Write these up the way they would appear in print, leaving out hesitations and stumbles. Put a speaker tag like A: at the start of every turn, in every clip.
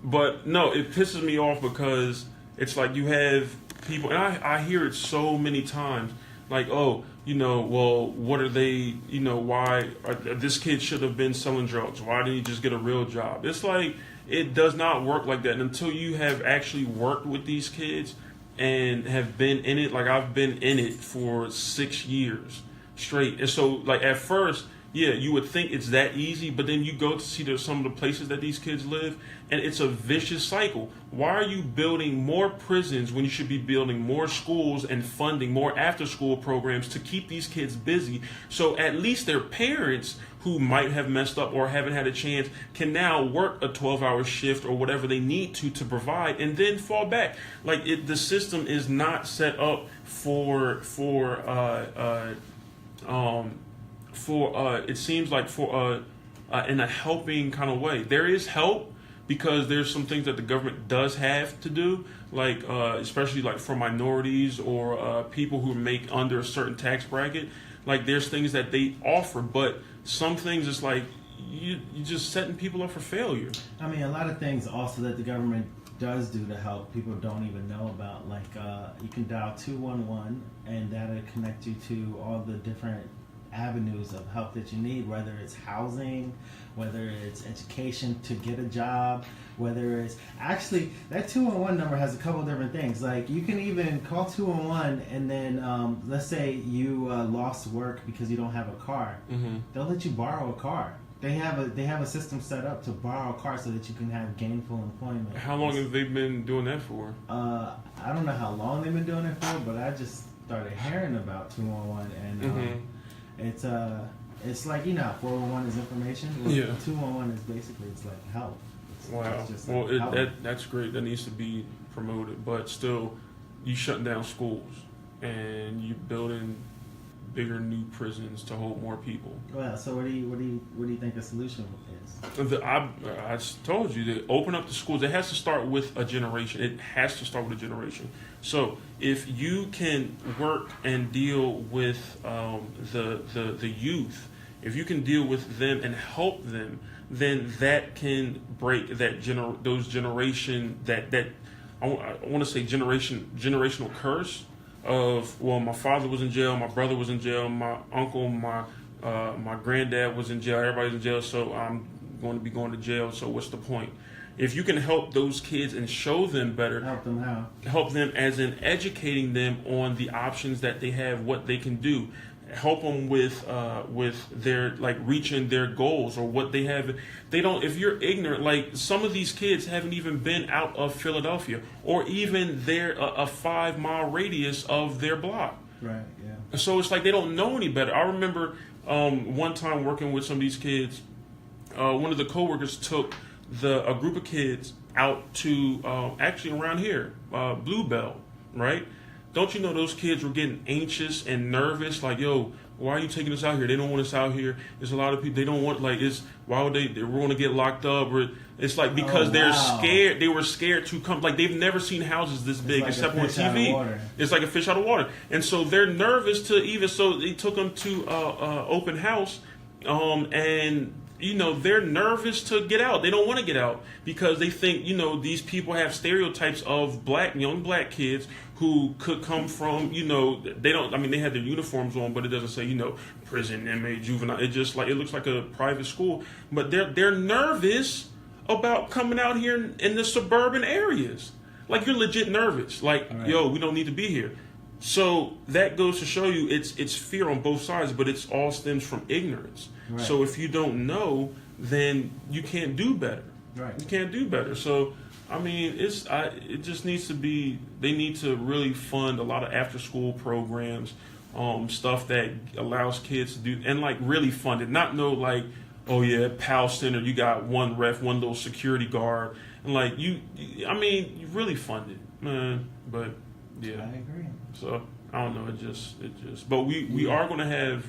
A: But no, it pisses me off because it's like you have people, and I hear it so many times, like, oh, well, what are they, why this kid should have been selling drugs? Why didn't he just get a real job? It's like it does not work like that. And until you have actually worked with these kids and have been in it, like I've been in it for 6 years straight, and so like at first, yeah, you would think it's that easy, but then you go to see some of the places that these kids live, and it's a vicious cycle. Why are you building more prisons when you should be building more schools and funding more after-school programs to keep these kids busy? So at least their parents, who might have messed up or haven't had a chance, can now work a 12-hour shift or whatever they need to provide, and then fall back. Like the system is not set up it seems like in a helping kind of way. There is help because there's some things that the government does have to do, like especially like for minorities or people who make under a certain tax bracket. Like there's things that they offer, but some things it's like you're just setting people up for failure.
B: I mean, a lot of things also that the government does do to help people don't even know about. Like you can dial 211 and that'll connect you to all the different avenues of help that you need, whether it's housing, whether it's education to get a job, whether it's actually that 211 number has a couple of different things. Like you can even call 211 and then let's say you lost work because you don't have a car. Mm-hmm. They'll let you borrow a car. They have a system set up to borrow a car so that you can have gainful employment.
A: How long have they been doing that for?
B: I don't know how long they've been doing it for, but I just started hearing about 211 and
A: mm-hmm.
B: It's like 411 is information.
A: Yeah.
B: 211 is basically it's like help.
A: Wow.
B: It's just
A: well,
B: help.
A: that's great. That needs to be promoted. But still, you shutting down schools and you building bigger new prisons to hold more people.
B: Well, so what do you think the solution is?
A: I told you to open up the schools. It has to start with a generation. It has to start with a generation. So if you can work and deal with the youth, if you can deal with them and help them, then that can break those generation that I want to say generational curse of, well, my father was in jail, my brother was in jail, my uncle, my granddad was in jail, everybody's in jail, so I'm going to be going to jail, so what's the point? If you can help those kids and show them better.
B: Help them how?
A: Help them as in educating them on the options that they have, what they can do. Help them with their, like, reaching their goals or what they have. They don't, if you're ignorant, like some of these kids haven't even been out of Philadelphia or even a 5-mile radius of their block.
B: Right, yeah.
A: So it's like they don't know any better. I remember one time working with some of these kids, one of the coworkers took a group of kids out to actually around here, Bluebell, right? Don't you know those kids were getting anxious and nervous? Like, yo, why are you taking us out here? They don't want us out here. There's a lot of people. They don't want, like, why would they want to get locked up? Or it's like because they're scared. They were scared to come. Like, they've never seen houses this big, like, except on TV. It's like a fish out of water. And so they're nervous to even. So they took them to open house, and they're nervous to get out. They don't want to get out because they think, these people have stereotypes of young black kids who could come from, they don't, I mean, they had their uniforms on, but it doesn't say, prison, inmate, juvenile. It just it looks like a private school, but they're nervous about coming out here in the suburban areas. Like, you're legit nervous. Like, right. Yo, we don't need to be here. So that goes to show you it's fear on both sides, but it's all stems from ignorance. Right. So if you don't know, then you can't do better.
B: Right.
A: You can't do better. So, I mean, it just needs to be, they need to really fund a lot of after school programs, stuff that allows kids to do, and like really fund it. Not no like, oh yeah, PAL Center, you got one ref, one little security guard, and like you really fund it, man. But yeah.
B: I agree.
A: So I don't know. It just. But we are going to have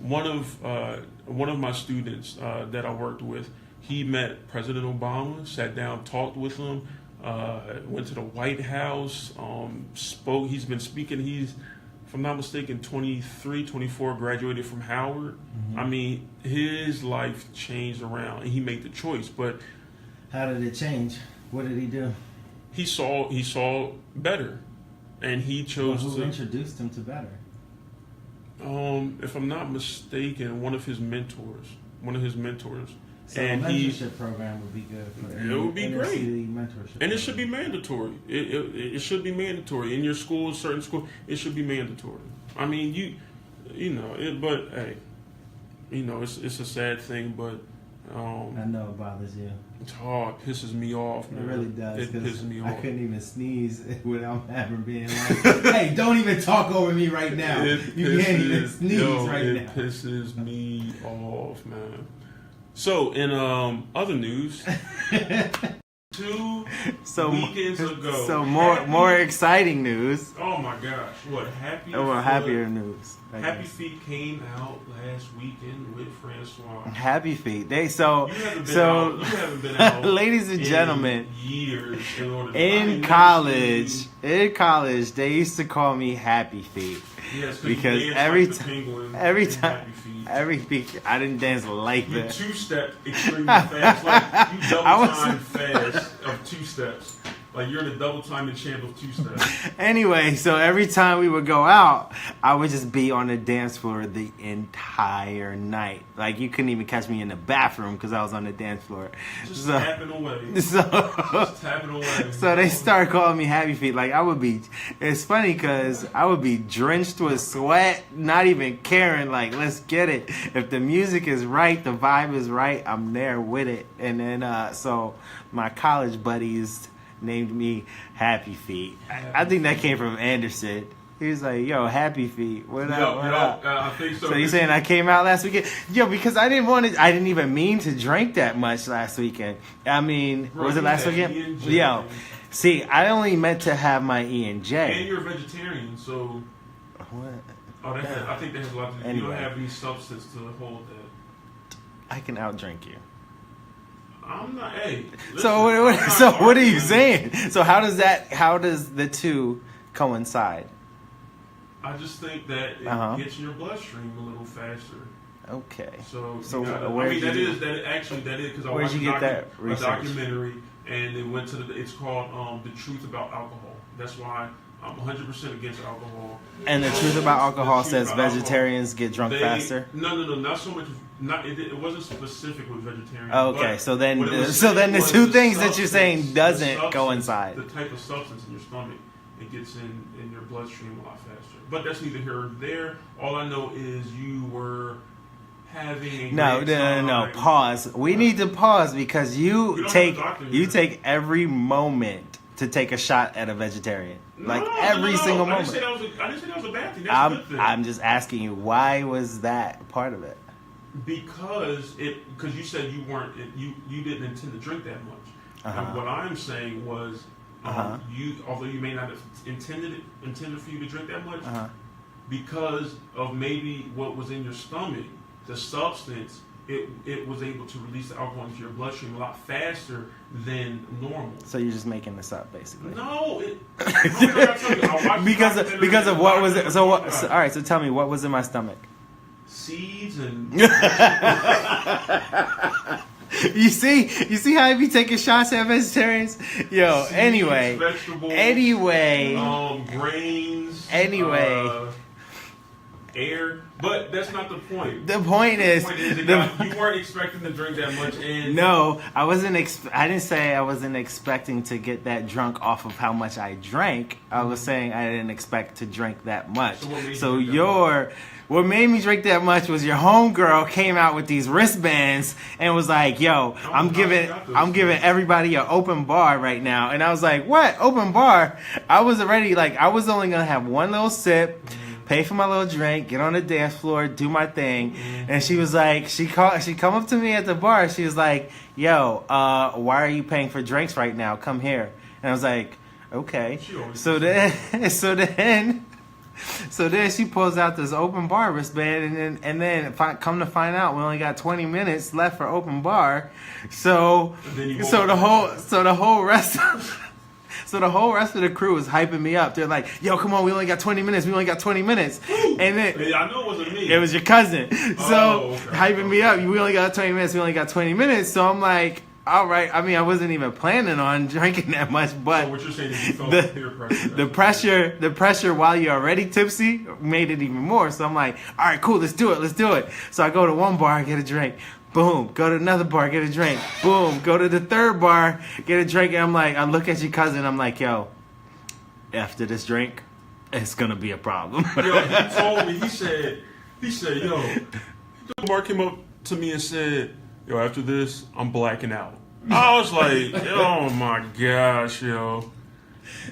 A: one of my students that I worked with. He met President Obama, sat down, talked with him, went to the White House, spoke. He's been speaking. He's, if I'm not mistaken, 23, 24, graduated from Howard. Mm-hmm. I mean, his life changed around, and he made the choice. But
B: How did it change? What did he do?
A: He saw better, and he chose
B: Who
A: to.
B: introduced him to better?
A: If I'm not mistaken, one of his mentors.
B: So
A: And
B: a
A: he,
B: mentorship program would be good for
A: It would be great.
B: mentorship.
A: and it should be mandatory. It should be mandatory in your school, certain school. It should be mandatory. I mean, but hey, it's a sad thing, but
B: I know it bothers you.
A: it pisses me off,
B: It
A: man.
B: really does.
A: It
B: 'Cause
A: pisses me
B: I
A: off.
B: couldn't even sneeze without having being like, "Hey, don't even talk over me right now. You can't even sneeze right
A: it
B: now."
A: pisses me off, man. So, in other news, 2 weekends ago.
B: So more exciting news.
A: Oh my gosh! What
B: Happier news. I
A: Happy
B: guess.
A: Feet came out last weekend with Francois.
B: Happy Feet. You
A: haven't been out,
B: ladies and
A: in
B: gentlemen,
A: years.
B: in college, they used to call me Happy Feet.
A: Yes,
B: Because
A: you danced
B: every
A: like the penguin
B: every
A: in
B: time,
A: Happy Feet.
B: every week, I didn't dance like
A: You
B: that.
A: 2-step extremely fast, like you double
B: I was-
A: time fast of 2 steps. Like you're the double timing champ of 2 steps.
B: Anyway, so every time we would go out, I would just be on the dance floor the entire night. Like you couldn't even catch me in the bathroom because I was on the dance floor.
A: Just
B: So,
A: tapping away.
B: so,
A: Just tapping away.
B: so they started calling me Happy Feet. Like I would be. It's funny because I would be drenched with sweat, not even caring. Like let's get it. If the music is right, the vibe is right, I'm there with it. And then so my college buddies named me Happy Feet. I think that came from Anderson. He was like, "Yo, Happy Feet, what up? What up?"
A: I think so.
B: So you saying I came out last weekend? Yo, because I didn't even mean to drink that much last weekend. I mean,
A: Bro,
B: was it
A: you
B: last
A: had
B: weekend?
A: E&J.
B: Yo, see, I only meant to have my E and
A: And
B: J.
A: you're a vegetarian, so
B: What?
A: I think that has a lot to do. You
B: Anyway.
A: don't have any substance to hold that.
B: I can outdrink you.
A: I'm not. Hey. Listen,
B: So
A: I'm not
B: what are you
A: arguing.
B: saying? So how does the two coincide?
A: I just think that it
B: Uh-huh.
A: gets in your bloodstream a little faster.
B: Okay.
A: So
B: So
A: you gotta,
B: where
A: I mean,
B: did you-
A: that is because I
B: where'd
A: watched
B: you get that
A: a
B: research?
A: documentary and it went to it's called The Truth About Alcohol. That's why I'm 100% against alcohol.
B: And the truth about alcohol
A: The truth
B: says
A: about
B: vegetarians get drunk faster.
A: No, not so much. It wasn't specific with vegetarian.
B: Oh, okay,
A: but
B: so then
A: what it was
B: so then the
A: saying
B: two
A: was
B: things that you're saying
A: substance-
B: doesn't
A: the substance-
B: coincide.
A: The type of substance in your stomach, it gets in your bloodstream a lot faster. But that's neither here nor there. All I know is you were having a
B: No,
A: great time.
B: pause. We need to pause because
A: We
B: you
A: don't
B: take
A: have a doctor
B: you
A: here.
B: take every moment to take a shot at a vegetarian. Like every single
A: I didn't say
B: moment.
A: that was a bad thing. That's a good thing.
B: I'm just asking you, why was that part of it?
A: Because you said you didn't intend to drink that much.
B: Uh-huh.
A: And what I'm saying was
B: Uh-huh.
A: although you may not have intended for you to drink that much,
B: Uh-huh.
A: because of maybe what was in your stomach, the substance, it was able to release the alcohol into your bloodstream a lot faster than normal.
B: So you're just making this up, basically.
A: No, I watched
B: because of what was it? So what? So, all right, so tell me, what was in my stomach?
A: seeds and
B: You see how I be taking shots at vegetarians? Yo,
A: seeds,
B: anyway,
A: vegetables, grains,
B: Anyway.
A: air. But that's not the point.
B: the point is,
A: You weren't expecting to drink that much, and
B: no, I wasn't. I didn't say I wasn't expecting to get that drunk off of how much I drank. I was saying I didn't expect to drink that much.
A: So what made you
B: So
A: drink that
B: what made me drink that much was your homegirl came out with these wristbands and was like, "Yo, I'm giving everybody an open bar right now." And I was like, "What? Open bar?" I was already like, I was only gonna have one little sip. Pay for my little drink, get on the dance floor, do my thing, and she was like, she come up to me at the bar. She was like, "Yo, why are you paying for drinks right now? Come here." And I was like, "Okay."
A: She always
B: So then she pulls out this open bar wristband, and then come to find out, we only got 20 minutes left for open bar. So the whole rest. So the whole rest of the crew was hyping me up. They're like, "Yo, come on, we only got 20 minutes. We only got 20 minutes." And then
A: Hey, I know it wasn't me.
B: it was your cousin. So
A: Okay.
B: hyping me up. We only got 20 minutes. We only got 20 minutes. So I'm like, all right. I mean, I wasn't even planning on drinking that much, but
A: So what you're saying is you felt
B: the-
A: peer pressure.
B: the pressure while you're already tipsy made it even more. So I'm like, all right, cool, let's do it. So I go to one bar, get a drink. Boom. Go to another bar, get a drink. Boom. Go to the third bar, get a drink. And I'm like, I look at your cousin. I'm like, yo, after this drink, it's gonna be a problem.
A: Yo, he told me. He said, yo, Mark came up to me and said, yo, after this, I'm blacking out. I was like, oh my gosh, yo.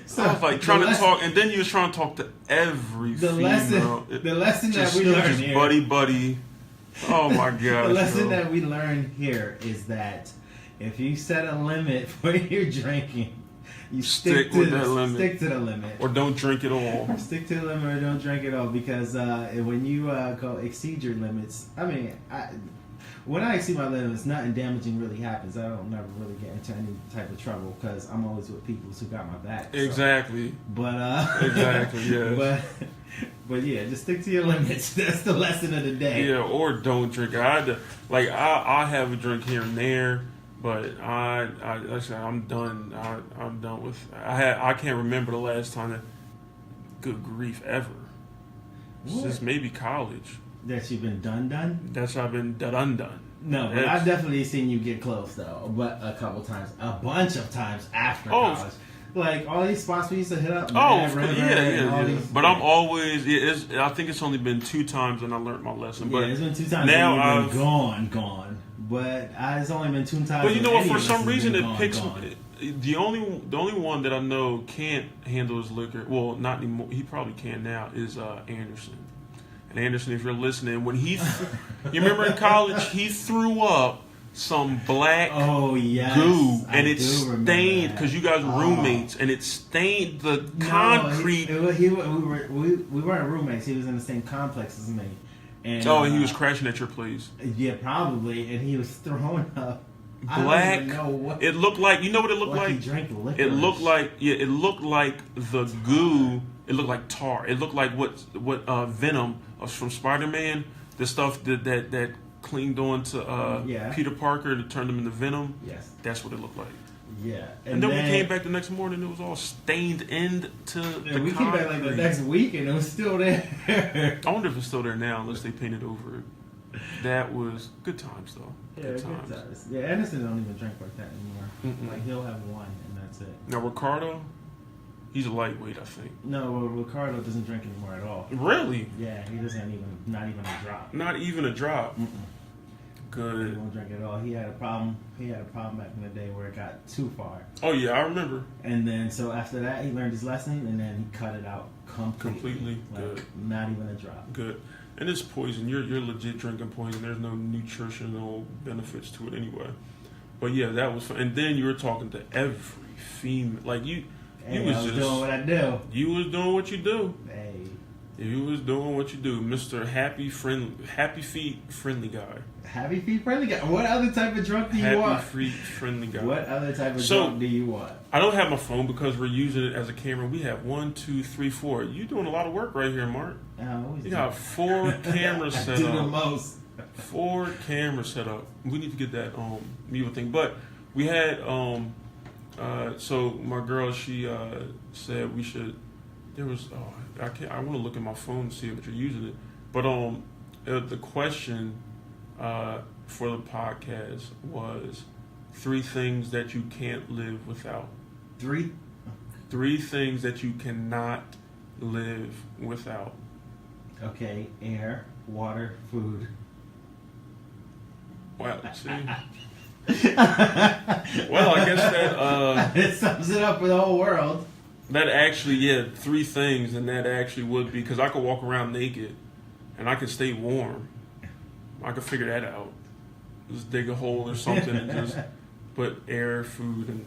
B: So
A: I was like trying to talk, and then you was trying to talk to every
B: The
A: female.
B: lesson that we
A: you
B: learned
A: just
B: here.
A: buddy. Oh my gosh.
B: The lesson
A: yo.
B: that we learned here is that if you set a limit for your drinking, you
A: Stick
B: stick
A: with
B: to
A: that limit.
B: Stick to the limit.
A: Or don't drink at all.
B: Stick to the limit or don't drink at all, because when you go exceed your limits, I mean, when I exceed my limits, nothing damaging really happens. I don't never really get into any type of trouble because I'm always with people who got my back. So.
A: Exactly.
B: But
A: Exactly. Yeah.
B: but yeah, just stick to your limits. That's the lesson of the day.
A: Yeah, or don't drink. I have a drink here and there, but I'm done. I'm done with. I can't remember the last time that. Good grief, ever.
B: What?
A: Since maybe college.
B: That you've been done.
A: That's how I've been done.
B: No, but I've definitely seen you get close though, but a couple times, a bunch of times after college. Like all these spots we used to hit up.
A: Yeah. But I'm always. I think it's only been 2 times, and I learned my lesson.
B: Yeah,
A: But
B: it's been 2 times.
A: now
B: I've
A: I've
B: gone. But it's only been 2 times.
A: But you know what? For
B: any of
A: some
B: us
A: reason,
B: has
A: it
B: been
A: picks.
B: gone.
A: The only one that I know can't handle his liquor. Well, not anymore. He probably can now. Is Anderson. And Anderson, if you're listening, when you remember in college, he threw up some black goo, and it stained because you guys were roommates, and it stained the concrete.
B: We weren't roommates. He was in the same complex as me. And,
A: and he was crashing at your place.
B: Yeah, probably, and he was throwing up
A: Black.
B: I don't even know what,
A: it looked like. You know what it looked
B: like?
A: like?
B: He drank liquor.
A: It looked like It looked like the goo. It looked like tar. It looked like what Venom from Spider-Man. The stuff that clinged on to Peter Parker to turn him into Venom.
B: Yes,
A: that's what it looked like.
B: Yeah,
A: and then we came back the next morning. It was all stained into the
B: we
A: concrete.
B: came back like the next week, and it was still there.
A: I wonder if it's still there now, unless they painted over it. That was good times, though.
B: Yeah, good times. Yeah, Anderson don't even drink like that anymore.
A: Mm-mm.
B: Like he'll have one, and that's it.
A: Now Ricardo, he's a lightweight, I think.
B: No, Ricardo doesn't drink anymore at all.
A: Really?
B: Yeah, he doesn't even. Not even a drop.
A: Not even a drop.
B: Mm-mm.
A: Good.
B: He won't drink at all. He had a problem. He had a problem back in the day where it got too far.
A: Oh yeah, I remember.
B: And then so after that, he learned his lesson, and then he cut it out completely. Like,
A: good.
B: Not even a drop.
A: Good. And it's poison. You're legit drinking poison. There's no nutritional benefits to it anyway. But yeah, that was fun. And then you were talking to every female. Like you was
B: I was
A: just
B: doing what I do.
A: You was doing what you do.
B: Hey.
A: You was doing what you do, Mr. Happy Feet Friendly Guy.
B: Happy Feet Friendly Guy. What other type of drunk do you want?
A: Happy Feet Friendly Guy.
B: What other type of drunk do you want?
A: I don't have my phone because we're using it as a camera. We have 1, 2, 3, 4. You doing a lot of work right here, Mark. You got 4 cameras set up.
B: Do the most.
A: 4 cameras set up. We need to get that mute thing. But we had so my girl, she said we should. There was I want to look at my phone to see if you're using it. But the question for the podcast was 3 things that you can't live without.
B: 3
A: things that you cannot live without.
B: Okay, air, water, food.
A: Well, see. Well, I guess that
B: it sums it up for the whole world.
A: That actually, 3 things, and that actually would be because I could walk around naked, and I could stay warm. I could figure that out. Just dig a hole or something and just put air, food, and.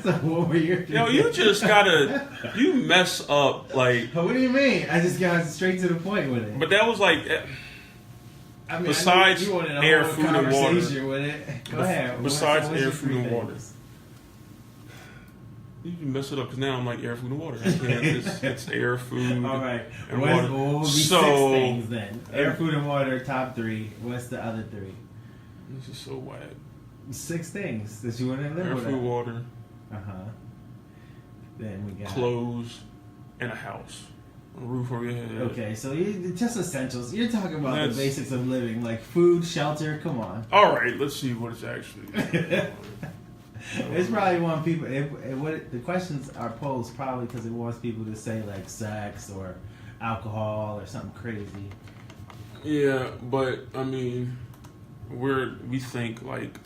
B: So what were your?
A: You just gotta. You mess up like.
B: What do you mean? I just got straight to the point with it.
A: But that was like.
B: I mean,
A: besides
B: you wanted a
A: air,
B: whole
A: food, and water.
B: With it. Go ahead.
A: Besides
B: what's
A: air,
B: your
A: food,
B: 3
A: and water.
B: things?
A: You can mess it up because now I'm like air, food, and water. I can't. It's air, food,
B: all right.
A: and
B: What
A: water.
B: will be 6 things then? Air, food, and water. Top 3. What's the other 3?
A: This is so whack.
B: 6 things that you wouldn't live
A: air,
B: without.
A: food, water,
B: Then we got
A: clothes, and a house. A roof over your head.
B: Okay, so just essentials. You're talking about
A: That's-
B: the basics of living, like food, shelter. Come on.
A: All right, let's see what it's actually.
B: It's probably want people. The questions are posed probably because it wants people to say like sex or alcohol or something crazy.
A: Yeah, but I mean, we think like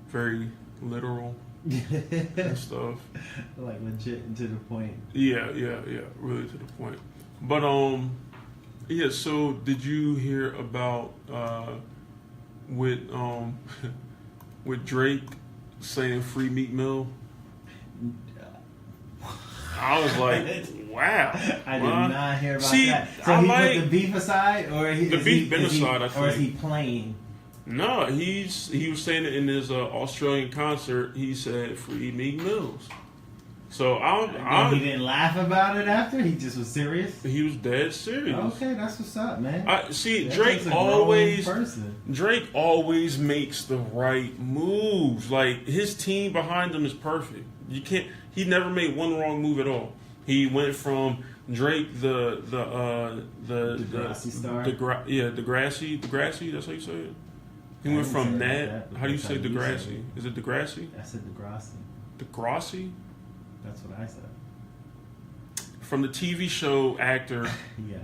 A: very literal and stuff.
B: Like legit and to the point.
A: Yeah, really to the point. But yeah. So did you hear about with with Drake saying "Free Meat Mill"? I was like, wow.
B: I did not hear about
A: See,
B: that. So
A: I
B: he
A: like-
B: put the beef aside, or
A: The beef been aside, I
B: or is
A: think.
B: he playing?
A: No, he was saying it in his Australian concert. He said "Free Meat Mills." So
B: And he didn't laugh about it after. He just was serious.
A: he was dead serious.
B: Okay, that's what's up, man.
A: I see.
B: That
A: Drake
B: takes a grown
A: always
B: person.
A: makes the right moves. Like his team behind him is perfect. You can't. He never made one wrong move at all. He went from Drake the
B: Degrassi star?
A: Degrassi. That's how you say it. He
B: I
A: went
B: didn't
A: from
B: say it
A: that.
B: like that.
A: How do you
B: That's
A: say
B: how you
A: Degrassi?
B: said it.
A: Is it Degrassi?
B: I said Degrassi.
A: Degrassi?
B: That's what I said.
A: From the TV show actor
B: Yeah.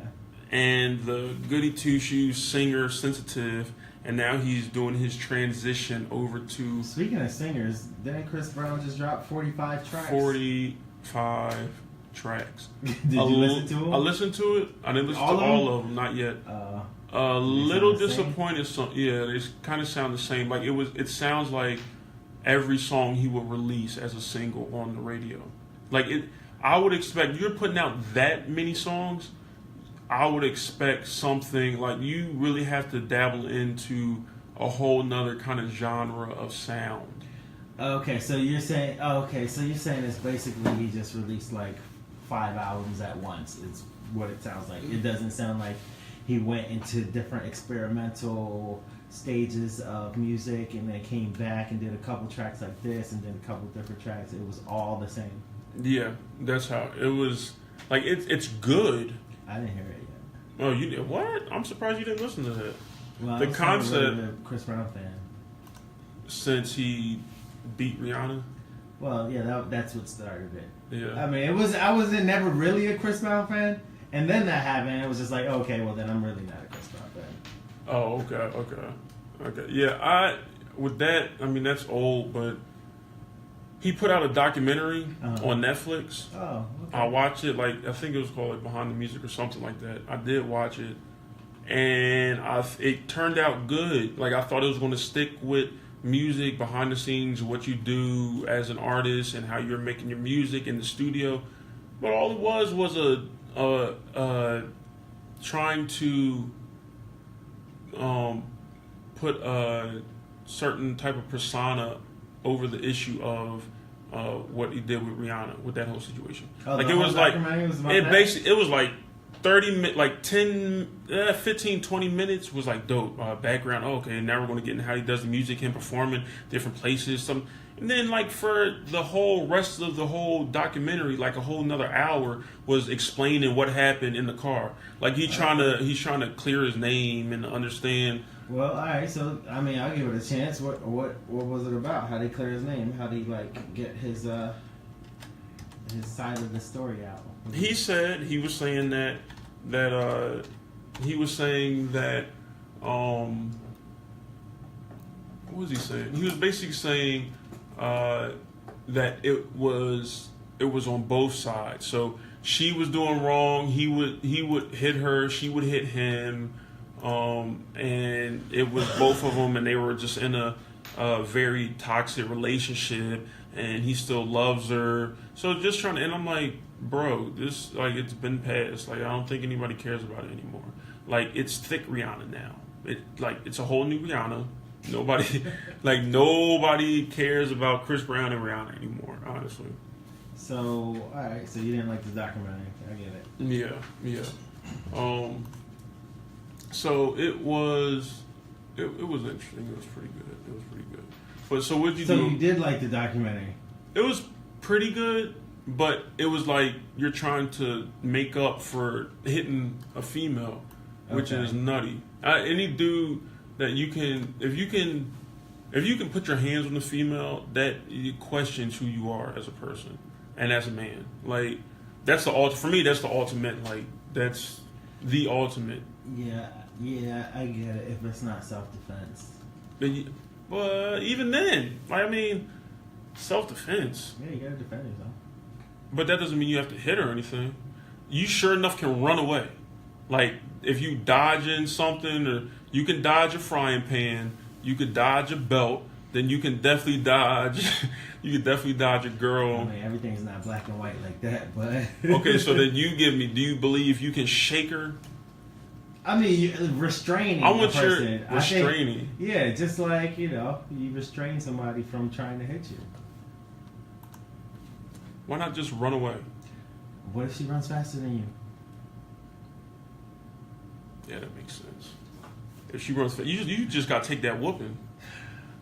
A: and the Goody Two Shoes singer Sensitive, and now he's doing his transition over to
B: Speaking of singers, didn't Chris Brown just drop 45 tracks?
A: 45 tracks.
B: Did you listen to them?
A: I listened to it. I didn't listen
B: All
A: to
B: of
A: all of them, not yet. A little
B: sound the same?
A: disappointed. Yeah, they kind of sound the same. Like it sounds like every song he would release as a single on the radio. Like it, I would expect you're putting out that many songs. I would expect something like you really have to dabble into a whole nother kind of genre of sound.
B: Okay, so you're saying it's basically he just released like 5 albums at once. It's what it sounds like. It doesn't sound like he went into different experimental stages of music and then came back and did a couple tracks like this and then a couple different tracks. It was all the same.
A: Yeah, that's how it was. Like it's good.
B: I didn't hear it yet.
A: Oh, you did what? I'm surprised you didn't listen to that.
B: Well,
A: The
B: I was never
A: concept-
B: really a Chris Brown fan.
A: Since he beat Rihanna.
B: Well, yeah, that's what started it.
A: Yeah.
B: I mean, I wasn't never really a Chris Brown fan, and then that happened. It was just like, okay, well then I'm really not a Chris Brown fan.
A: Oh, okay. Yeah, with that, I mean that's old, but he put out a documentary
B: Uh-huh.
A: on Netflix.
B: Oh, okay.
A: I watched it, like I think it was called like Behind the Music or something like that. I did watch it, and it turned out good. Like I thought it was going to stick with music behind the scenes, what you do as an artist, and how you're making your music in the studio. But all it was a trying to put a certain type of persona over the issue of what he did with Rihanna with that whole situation.
B: Oh,
A: Like
B: the
A: it was
B: whole
A: like
B: documentary was about
A: it
B: that?
A: basically it was like 15, 20 minutes was like dope background. Oh, okay, now we're going to get into how he does the music, him performing different places, and then like for the whole rest of the whole documentary, like a whole another hour was explaining what happened in the car. Like he's trying to clear his name and understand.
B: Well, all right. So I mean, I'll give it a chance. What was it about? How did he clear his name? How did he like get his side of the story out?
A: He said he was saying that he was saying that what was he saying? He was basically saying that it was on both sides. So she was doing wrong. He would hit her. She would hit him. And it was both of them, and they were just in a very toxic relationship. And he still loves her. So just trying to, and I'm like, bro, this like it's been past. Like I don't think anybody cares about it anymore. Like it's thick Rihanna now. It's a whole new Rihanna. Nobody cares about Chris Brown and Rihanna anymore. Honestly.
B: So all right. So you didn't like the documentary? I get it.
A: Yeah. So it was interesting. It was pretty good. But so what did you
B: So
A: do?
B: you did like the documentary?
A: It was pretty good, but it was like you're trying to make up for hitting a female, which
B: Okay.
A: is nutty. Any dude that you can, if you can put your hands on a female, that it questions who you are as a person and as a man. Like that's for me. That's the ultimate. Like that's the ultimate.
B: Yeah, I get it. If it's not self-defense.
A: But even then, I mean, self-defense.
B: Yeah, you gotta defend yourself.
A: But that doesn't mean you have to hit her or anything. You sure enough can run away. Like if you dodging something, or you can dodge a frying pan, you could dodge a belt, then you can definitely dodge. You could definitely dodge a girl.
B: I mean, everything's not black and white like that, but
A: Okay, so then you give me. Do you believe you can shake her?
B: I mean, restraining.
A: I want
B: a
A: your
B: person. I think-
A: restraining.
B: yeah, just like you restrain somebody from trying to hit you.
A: Why not just run away?
B: What if she runs faster than you?
A: Yeah, that makes sense. If she runs, you just got to take that whooping.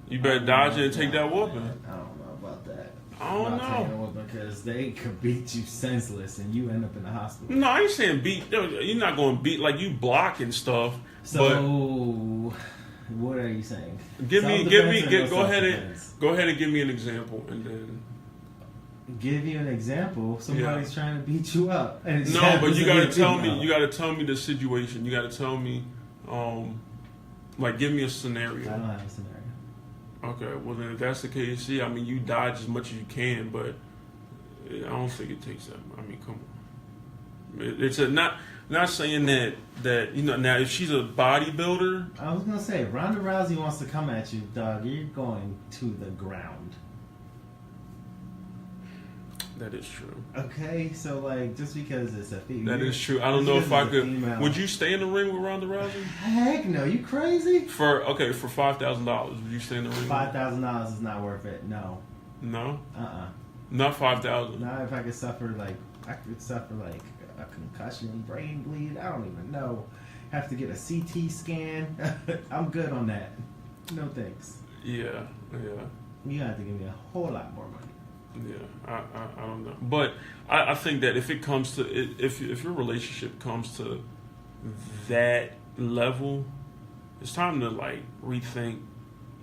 A: You better dodge it and take that whooping.
B: I don't know about that.
A: I don't
B: About taking a
A: know.
B: whooping, because they could beat you senseless and you end up in the hospital.
A: No, I ain't saying beat. You're not going to beat like you blocking stuff.
B: So, what are you saying?
A: But
B: Self-defense or no
A: go ahead
B: self-defense?
A: and give me an example, and then.
B: Give you an example. Somebody's trying to beat you up. And it
A: No,
B: happens
A: but you
B: to
A: gotta
B: be
A: tell
B: female.
A: me. You gotta tell me the situation. You gotta tell me, like, give me a
B: I
A: scenario.
B: don't have a scenario.
A: Okay, well then if that's the case, I mean you dodge as much as you can, but I don't think it takes that. I mean, come on. It's not saying that now if she's a bodybuilder,
B: I was gonna say, Ronda Rousey wants to come at you, dog. You're going to the ground.
A: that is true.
B: Okay, so like, just because it's a female,
A: That is true. I don't know if I could. Would you stay in the ring with Ronda Rousey?
B: Heck no, you crazy?
A: For $5,000, would you stay in the ring?
B: $5,000 is not worth it. No.
A: No,
B: Uh-uh.
A: not 5,000.
B: Not if I could suffer like a concussion, brain bleed. I don't even know. Have to get a CT scan. I'm good on that. No thanks.
A: Yeah.
B: You have to give me a whole lot more money.
A: Yeah, I don't know, but I think that if it comes to if your relationship comes to that level, it's time to like rethink.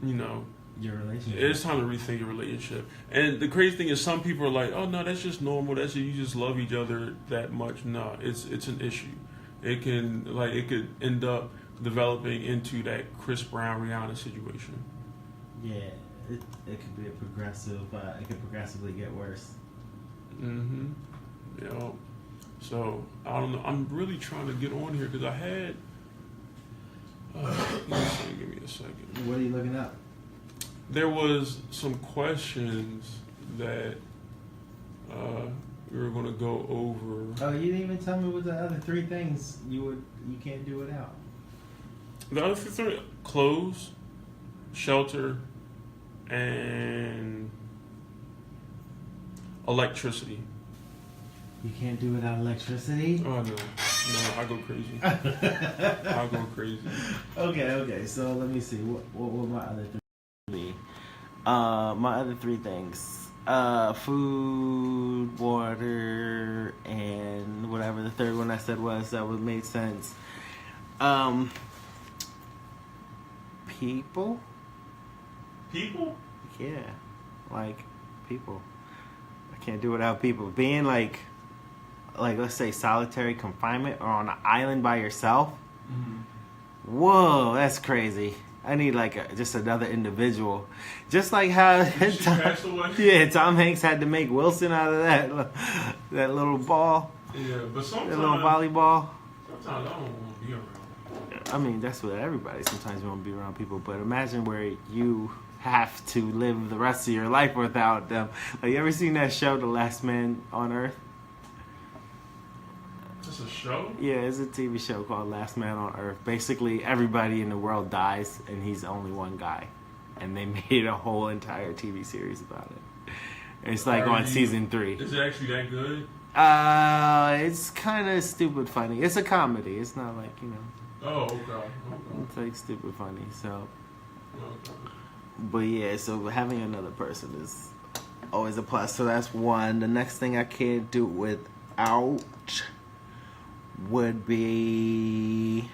B: Your relationship.
A: It's time to rethink your relationship. And the crazy thing is, some people are like, "Oh no, that's just normal. That's you just love each other that much." No, it's an issue. It could end up developing into that Chris Brown Rihanna situation.
B: Yeah, it could be a progressive. It could progressively get worse.
A: Mm-hmm. Yeah. So I don't know. I'm really trying to get on here because I had. Let me see, give me a second.
B: What are you looking up?
A: There was some questions that we were going to go over.
B: Oh, you didn't even tell me what the other three things you can't do without.
A: The other three: clothes, shelter, and electricity.
B: You can't do without electricity.
A: Oh no, I go crazy. I go crazy.
B: Okay. So let me see. What my other three? My other three things: food, water, and whatever the third one I said was that would make sense. People.
A: People?
B: Yeah, like people. I can't do without people. Being like let's say solitary confinement or on an island by yourself.
A: Mm-hmm.
B: Whoa, that's crazy. I need just another individual, just like how
A: She passed away?
B: Tom Hanks had to make Wilson out of that little ball,
A: Yeah, but sometimes
B: that little volleyball.
A: Sometimes I don't want to be around.
B: I mean, that's what everybody. Sometimes you want to be around people, but imagine where you have to live the rest of your life without them. Like, you ever seen that show, The Last Man on Earth?
A: It's a show?
B: Yeah, it's a TV show called Last Man on Earth. Basically, everybody in the world dies, and he's only one guy. And they made a whole entire TV series about it. It's like on season 3.
A: Is it actually that good?
B: It's kind of stupid funny. It's a comedy. It's not like,
A: Oh, okay.
B: it's like stupid funny. So,
A: Okay.
B: But yeah, so having another person is always a plus. So that's one. The next thing I can't do without would be,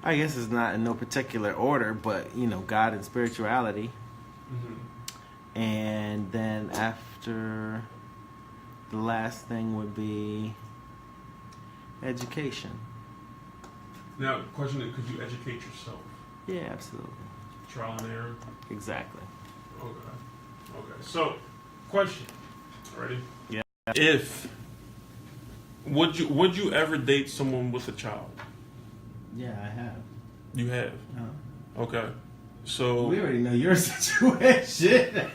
B: I guess it's not in no particular order, but God and spirituality.
A: Mm-hmm.
B: And then after, the last thing would be education.
A: Now, question is, could you educate yourself?
B: Yeah, absolutely.
A: Trial and error?
B: Exactly.
A: Okay. So, question. Ready?
B: Yeah.
A: Would you ever date someone with a child?
B: Yeah, I have.
A: You have? Okay. So...
B: We already know your situation.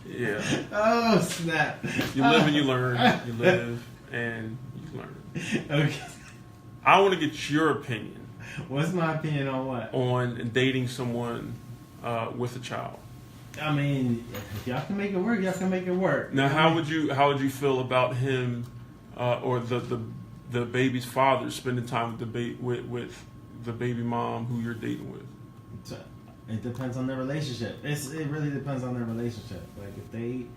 A: Yeah.
B: Oh, snap.
A: You live and you learn. You live and you learn.
B: Okay.
A: I want to get your opinion.
B: What's my opinion on what?
A: On dating someone with a child.
B: I mean, if y'all can make it work, y'all can make it work.
A: Now, how would you feel about him or the baby's father spending time with the baby mom who you're dating with?
B: It depends on their relationship. It really depends on their relationship. Like if they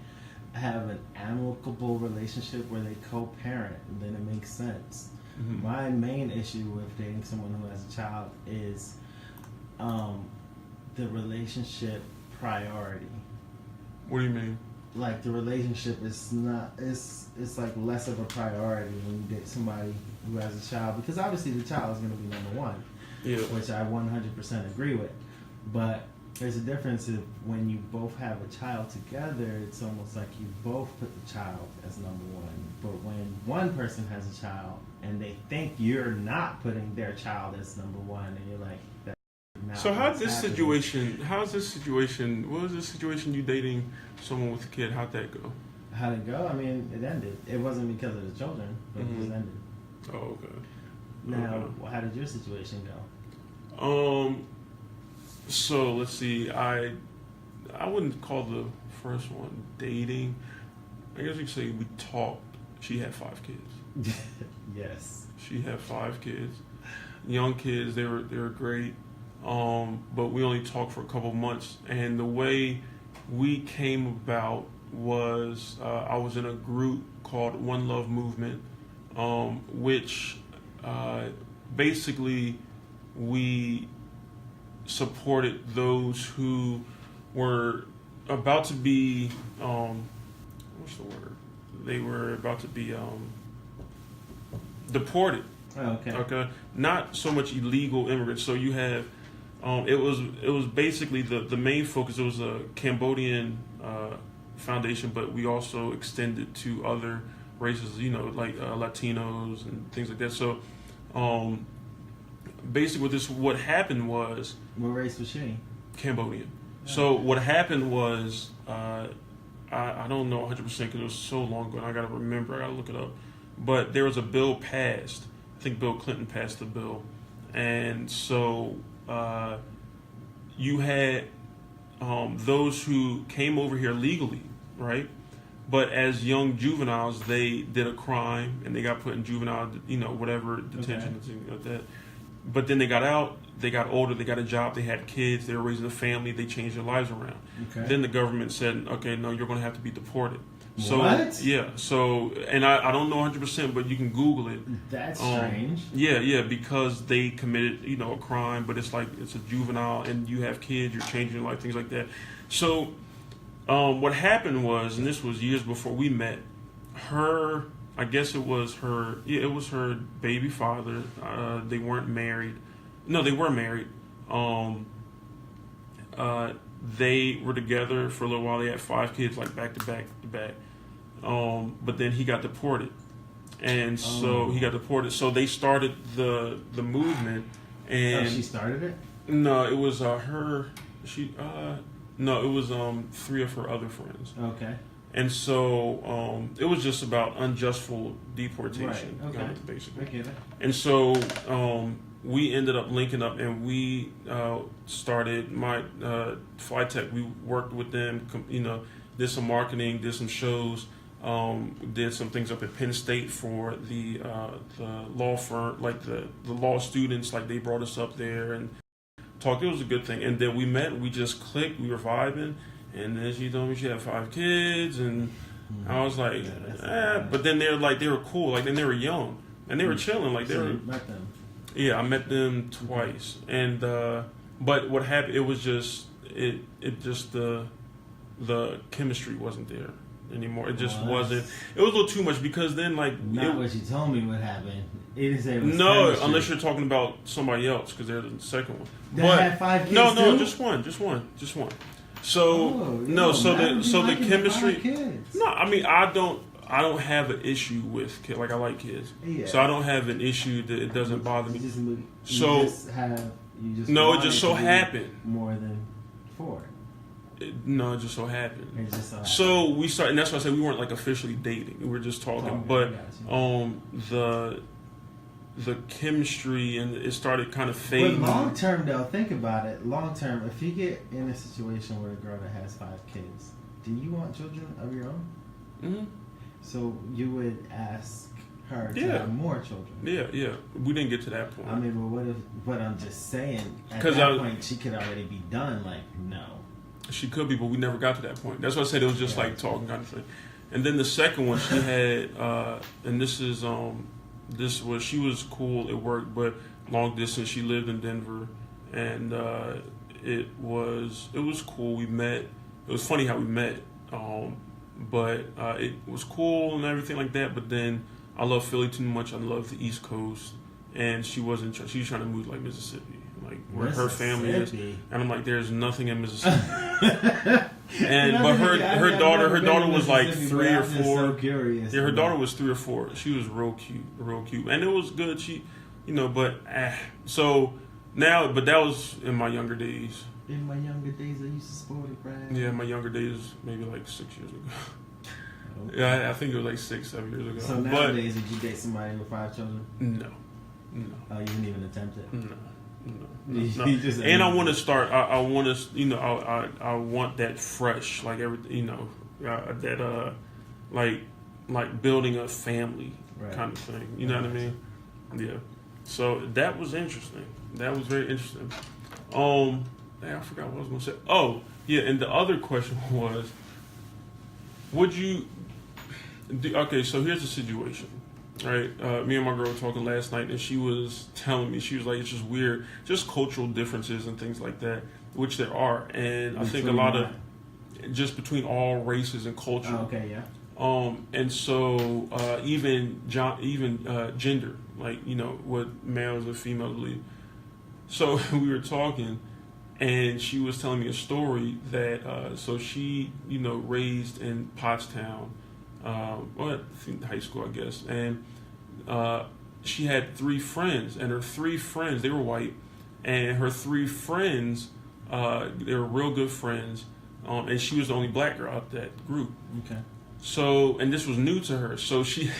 B: have an amicable relationship where they co-parent, then it makes sense. Mm-hmm. My main issue with dating someone who has a child is the relationship priority.
A: What do you mean?
B: Like the relationship is not, it's like less of a priority when you date somebody who has a child, because obviously the child is going to be number one,
A: yeah,
B: which I 100% agree with. But there's a difference if when you both have a child together, it's almost like you both put the child as number one. But when one person has a child and they think you're not putting their child as number one, and you're like, that's not
A: so how's this
B: happening.
A: situation, what was this situation you dating someone with a kid, how'd that go?
B: How'd it go? I mean, it ended. It wasn't because of the children, but it just ended.
A: Oh, okay.
B: Now, how did your situation go?
A: So let's see. I wouldn't call the first one dating. I guess you could say we talked. She had 5 kids.
B: Yes.
A: She had 5 kids, young kids. They were great. But we only talked for a couple months, and the way we came about was I was in a group called One Love Movement, which basically we supported those who were about to be what's the word? They were about to be deported.
B: Oh, okay.
A: Okay, not so much illegal immigrants. So you have it was basically the main focus. It was a Cambodian foundation, but we also extended to other races. Like Latinos and things like that. So basically, what happened was.
B: What race was she?
A: Cambodian. So what happened was, I don't know 100% because it was so long ago, and I got to remember, I got to look it up. But there was a bill passed. I think Bill Clinton passed the bill. And so you had those who came over here legally, right? But as young juveniles, they did a crime, and they got put in juvenile, whatever, detention, and things like that. But then they got out, they got older, they got a job, they had kids, they were raising a family, they changed their lives around.
B: Okay.
A: Then the government said, okay, no, you're going to have to be deported. So,
B: what?
A: Yeah. So, and I don't know 100%, but you can Google it.
B: That's strange.
A: Yeah, because they committed, a crime, but it's like it's a juvenile, and you have kids, you're changing your life, things like that. So, what happened was, and this was years before we met, I guess it was her baby father. They weren't married. No, they were married. They were together for a little while. They had 5 kids, like back to back to back. But then he got deported, and so he got deported. So they started the movement. And
B: she started it?
A: No, it was her. No, it was 3 of her other friends.
B: Okay.
A: And so it was just about unjustful deportation,
B: right. Okay.
A: basically.
B: I get it.
A: And so we ended up linking up, and we started my Fly Tech. We worked with them, did some marketing, did some shows, did some things up at Penn State for the law firm, like the law students. Like they brought us up there and talked. It was a good thing. And then we met. We just clicked. We were vibing. And then she told me she had 5 kids, and I was like, But then they were cool. Like then they were young and they were chilling. Like they
B: So
A: were.
B: you met them.
A: Yeah, I met them twice, and but what happened? It was just the chemistry wasn't there anymore. It just wasn't. It was a little too much because then
B: Not what you told me would happen. It didn't say it was
A: no,
B: chemistry.
A: unless you're talking about somebody else because they're the second one.
B: That had 5 kids
A: no,
B: too?
A: just one. So the chemistry.
B: 5 kids.
A: No, I mean I don't have an issue with kids. Like I like kids,
B: Yeah.
A: so I don't have an issue that it doesn't bother me.
B: You
A: So-
B: just
A: No, it
B: wanted
A: just so
B: to be
A: happened.
B: more than 4.
A: No, it just so happened.
B: It just so happened.
A: So we started, and that's why I said we weren't like officially dating. We were just talking,
B: Talking,
A: but
B: gotcha.
A: the chemistry and it started kind of
B: But
A: fading.
B: long term, though, think about it. Long term, if you get in a situation where a girl that has 5 kids, do you want children of your own?
A: Hmm.
B: So you would ask her to
A: Yeah.
B: have more children.
A: Yeah. We didn't get to that point.
B: I mean, well, what if? But I'm just saying, at
A: 'Cause
B: that
A: I-
B: point, she could already be done. Like, no.
A: She could be, but we never got to that point. That's why I said it was just
B: Yeah.
A: like talking kind of thing. And then the second one, she had, and she was cool. It worked, but long distance. She lived in Denver, and it was cool. We met. It was funny how we met, but it was cool and everything like that. But then I love Philly too much. I love the East Coast, and she wasn't. She was trying to move to, like Mississippi, like where her family is.
B: Mississippi.
A: And I'm like, there's nothing in Mississippi. And
B: You know,
A: but
B: I've
A: her daughter
B: never been to
A: was like
B: Mississippi,
A: 3
B: but
A: or
B: I'm just
A: 4.
B: So curious.
A: Yeah, her daughter was 3 or 4. She was real cute, and it was good. She, but so now, but that was in my younger days.
B: In my younger days, I used to sport it, Brad.
A: Yeah, my younger days, maybe like 6 years ago.
B: Okay.
A: Yeah, I think it was like 6, 7 years ago.
B: So nowadays, would you date somebody with 5 children?
A: No.
B: Oh, you wouldn't even attempt it.
A: No.
B: You just-
A: And I want to start. I want to. I want that fresh, like everything. That like building a family
B: Right.
A: kind of thing. You know what I mean? Yeah. So that was interesting. That was very interesting. I forgot what I was going to say. Oh, yeah. And the other question was, would you? Okay, so here's the situation. Right, me and my girl were talking last night, and she was telling me, she was like, it's just weird, just cultural differences and things like that, which there are, and I think a lot of just between all races and culture.
B: Oh, okay, yeah.
A: And so even gender, like what males and females believe. So we were talking, and she was telling me a story that so she raised in Pottstown. High school, I guess, and she had 3 friends, and her 3 friends, they were white, and her 3 friends, they were real good friends, and she was the only black girl out that group.
B: Okay.
A: So, and this was new to her, so she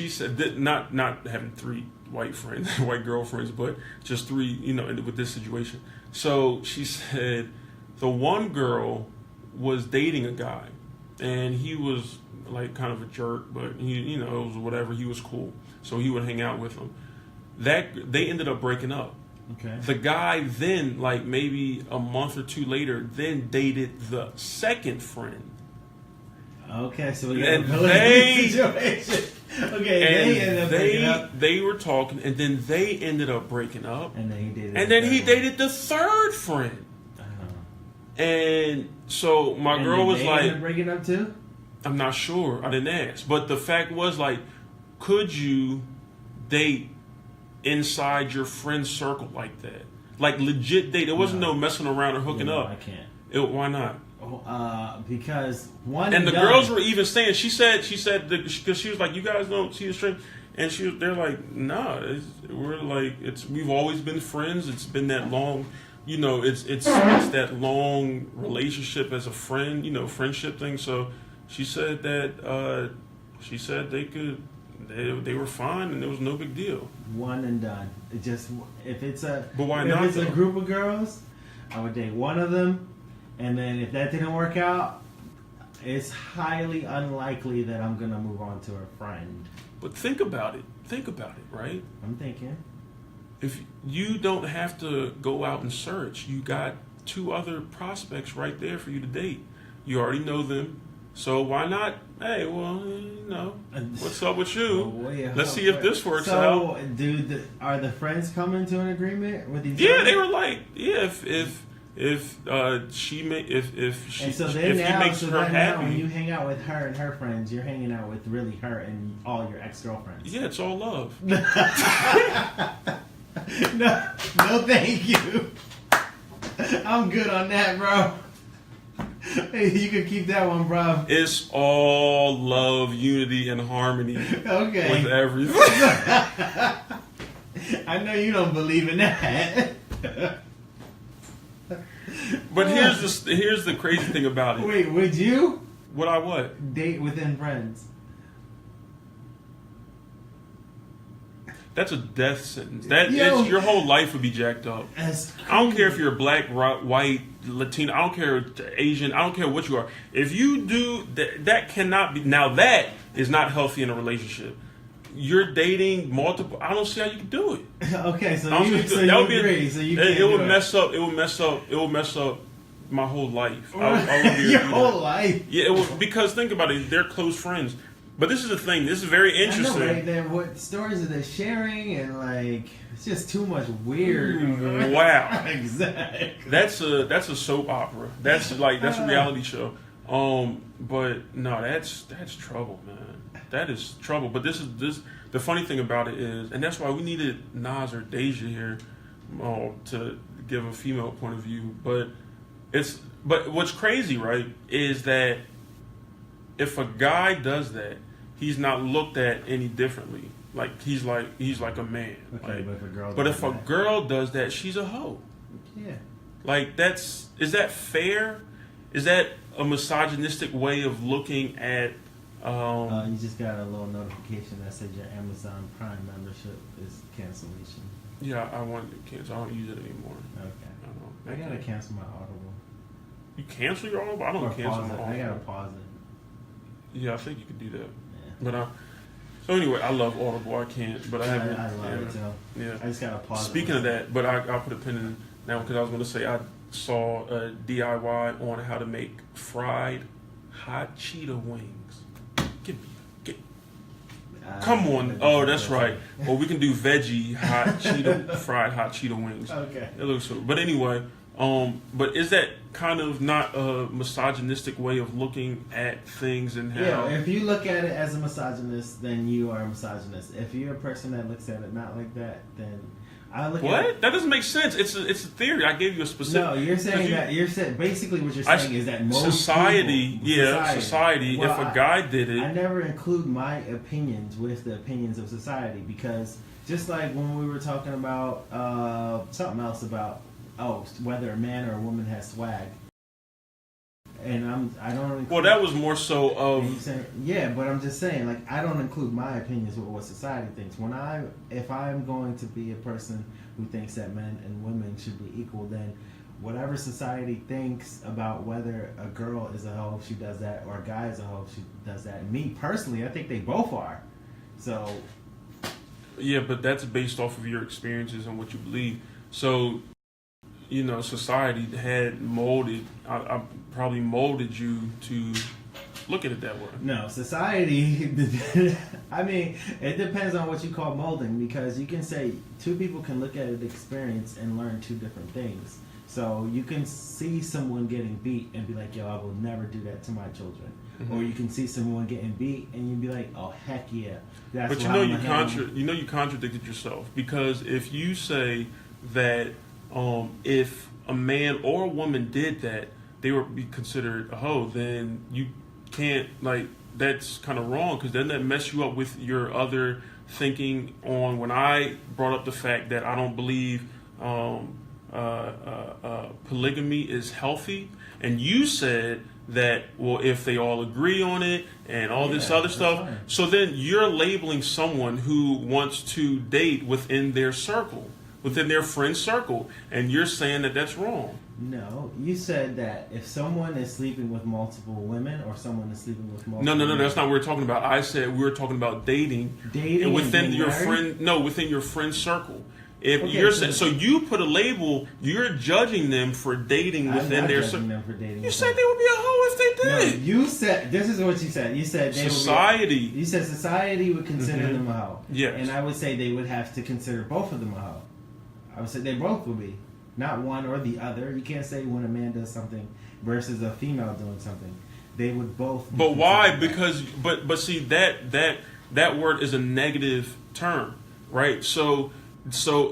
A: said that not having 3 white friends, white girlfriends, but just 3, with this situation. So she said the one girl was dating a guy, and he was like kind of a jerk, but he, it was whatever. He was cool, so he would hang out with him. They ended up breaking up.
B: Okay.
A: The guy then, like maybe a month or 2 later, then dated the second friend.
B: Okay, so we
A: And
B: got a
A: they-
B: situation. Okay,
A: And
B: they ended up breaking up,
A: they were talking, and then they ended up breaking up,
B: and then he dated.
A: and then he dated the third friend. And so my girl was
B: they
A: like,
B: ended up breaking up too.
A: I'm not sure. I didn't ask. But the fact was, like, could you date inside your friend circle like that? Like, legit date. There wasn't no messing around or hooking
B: No,
A: up.
B: I can't.
A: Why not?
B: Because one
A: And the
B: done.
A: girls were even saying, she said, because she was like, you guys don't see the strength. And they're like, nah, we've always been friends. It's been that long. It's that long relationship as a friend, friendship thing. So she said that they were fine and there was no big deal.
B: One and done. It just if it's a
A: But why
B: if
A: not,
B: it's a
A: though?
B: group of girls, I would date one of them, and then if that didn't work out, it's highly unlikely that I'm gonna move on to a friend.
A: But think about it, right?
B: I'm thinking.
A: if you don't have to go out and search, you got 2 other prospects right there for you to date. You already know them, so why not? Hey, well, what's up with you? Let's see if this works out.
B: So, dude, are the friends coming to an agreement with each other?
A: Yeah, they were like, yeah, if he makes her happy.
B: Now, when you hang out with her and her friends, you're hanging out with really her and all your ex-girlfriends.
A: Yeah, it's all love.
B: No, thank you. I'm good on that, bro. Hey, you can keep that one, bro.
A: It's all love, unity, and harmony.
B: Okay.
A: With everything.
B: I know you don't believe in that.
A: But here's the crazy thing about it.
B: Wait, would you?
A: Would I what?
B: Date within friends.
A: That's a death sentence. Your whole life would be jacked up. I don't care if you're black, white, Latino. I don't care Asian. I don't care what you are. If you do that cannot be. Now that is not healthy in a relationship. You're dating multiple. I don't see how you can do it.
B: Okay, so
A: you
B: agree. So you can't
A: it would mess up. It would mess up my whole life.
B: Your whole life.
A: Yeah, it would, because think about it. They're close friends. But this is the thing. This is very interesting.
B: I know, right? Then what stories are they sharing? And like, it's just too much weird.
A: Wow.
B: Exactly.
A: That's a soap opera. That's a reality show. But no, that's trouble, man. That is trouble. But the funny thing about it is, and that's why we needed Nas or Deja here to give a female point of view. But what's crazy, right, is that if a guy does that, he's not looked at any differently. Like he's like a man.
B: Okay,
A: like,
B: but
A: if a girl does that, she's a hoe.
B: Yeah.
A: Like is that fair? Is that a misogynistic way of looking at?
B: You just got a little notification that said your Amazon Prime membership is cancellation.
A: Yeah, I wanted to cancel. I don't use it anymore.
B: Okay. I gotta cancel my Audible.
A: You cancel your Audible? I don't cancel my Audible.
B: I gotta pause it.
A: Yeah, I think you could do that.
B: Yeah.
A: But so anyway, I love Audible. I can't, but I haven't.
B: I love it too.
A: Yeah.
B: I just gotta pause.
A: Speaking of that, but I'll put a pin in now because I was going to say I saw a DIY on how to make fried hot Cheeto wings. Come on! Oh, that's right. Well, we can do veggie fried hot Cheeto wings.
B: Okay.
A: It looks so. But anyway, but is that kind of not a misogynistic way of looking at things and how?
B: Yeah, if you look at it as a misogynist, then you are a misogynist. If you're a person that looks at it not like that, then I look
A: what?
B: at it.
A: That doesn't make sense. It's a theory. I gave you a specific.
B: No, you're saying that basically what you're saying is that most
A: society.
B: Well,
A: if a guy did it,
B: I never include my opinions with the opinions of society because just like when we were talking about something else about whether a man or a woman has swag. And I don't.
A: Well, that was more so of.
B: Yeah, but I'm just saying, like, I don't include my opinions with what society thinks. If I'm going to be a person who thinks that men and women should be equal, then whatever society thinks about whether a girl is a hoe if she does that, or a guy is a hoe if she does that. Me personally, I think they both are. So.
A: Yeah, but that's based off of your experiences and what you believe. So. Society had molded. I probably molded you to look at it that way.
B: No, society. I mean, it depends on what you call molding because you can say two people can look at an experience and learn two different things. So you can see someone getting beat and be like, "Yo, I will never do that to my children." Mm-hmm. Or you can see someone getting beat and you'd be like, "Oh, heck yeah!" That's
A: but you contradicted yourself because if you say that. If a man or a woman did that, they would be considered a hoe. Then you can't that's kind of wrong because then that mess you up with your other thinking on. When I brought up the fact that I don't believe polygamy is healthy, and you said that if they all agree on it and all this other stuff, fine. So then you're labeling someone who wants to date within their circle. Within their friend circle, and you're saying that that's wrong.
B: No, you said that if someone is sleeping with multiple women or someone is sleeping with multiple
A: No, that's not what we're talking about. I said we were talking about dating
B: and
A: within your
B: friend.
A: Within your friend circle. If
B: Okay,
A: you're
B: so-
A: so you put a label, you're judging them for dating
B: I'm
A: within
B: not
A: their.
B: judging them for dating.
A: You said they would be a hoe if they
B: No,
A: did.
B: you said this is what you said. You said they
A: Society.
B: Would be, you said society would consider
A: Mhm.
B: them a hoe.
A: Yes.
B: And I would say they would have to consider both of them a hoe. I would say they both would be, not one or the other. You can't say when a man does something versus a female doing something. They would both. Be
A: But why?
B: considered that.
A: Because but see that word is a negative term, right? So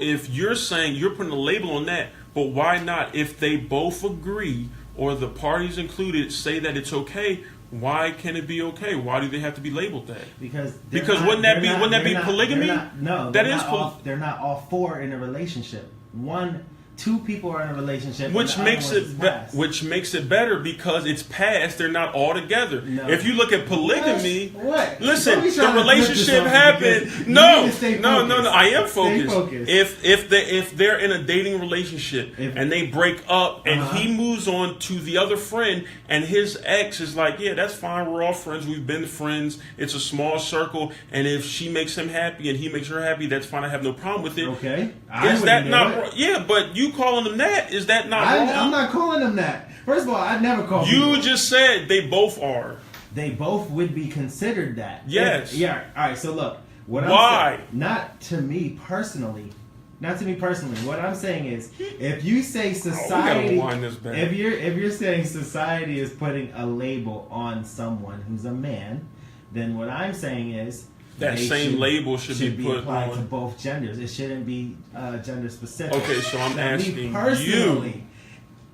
A: if you're saying you're putting a label on that, but why not? If they both agree or the parties included say that it's okay, why can it be okay? Why do they have to be labeled that?
B: Because
A: wouldn't that be polygamy?
B: No,
A: That
B: they're
A: is
B: not all, they're not all four in a relationship. Two people are in a relationship,
A: Which
B: and the
A: makes
B: other one is
A: it
B: past.
A: which makes it better because it's past. They're not all together.
B: No.
A: If you look at polygamy,
B: What?
A: listen,
B: Don't be
A: the
B: trying to flip this
A: relationship
B: on me
A: happened.
B: because you
A: No,
B: need to stay
A: no.
B: focused.
A: I am
B: Stay
A: focused.
B: focused.
A: If they're in a dating relationship and they break up and he moves on to the other friend and his ex is like, yeah, that's fine. We're all friends. We've been friends. It's a small circle. And if she makes him happy and he makes her happy, that's fine. I have no problem with it.
B: Okay,
A: Is that
B: wouldn't
A: not
B: do it.
A: wrong? Yeah, but you calling them that? Is that not wrong?
B: I'm not calling them that. First of all, I never call
A: You
B: people.
A: just said they both are.
B: They both would be considered that.
A: Yes.
B: Yeah. All right. So look, what
A: Why?
B: I'm saying, not to me personally. What I'm saying is, if you say society,
A: wind this back.
B: if you're saying society is putting a label on someone who's a man, then what I'm saying is
A: That
B: they
A: same label should be put
B: applied to
A: on.
B: both genders. It shouldn't be gender specific.
A: Okay, so I'm
B: Now, me
A: asking
B: personally,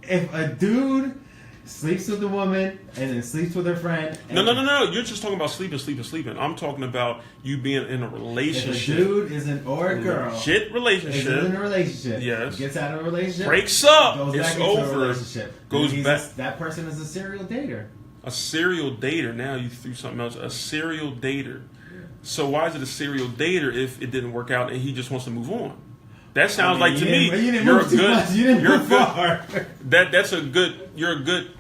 B: if a dude sleeps with a woman and then sleeps with her friend, and
A: No. You're just talking about sleeping. I'm talking about you being in a
B: if a
A: relationship.
B: dude or a girl
A: Legit
B: is in
A: relationship.
B: a relationship,
A: Yes.
B: gets out of a relationship,
A: Breaks up.
B: goes
A: It's
B: back into a
A: over.
B: relationship,
A: Goes
B: then
A: back.
B: that person is a serial dater.
A: A serial dater. Now you threw something else. A serial dater. So why is it a serial dater if it didn't work out and he just wants to move on? That sounds like to me.
B: You didn't
A: You're
B: move
A: a
B: too
A: good.
B: much. You didn't
A: You're a
B: move
A: good.
B: far.
A: That's a good. You're a good.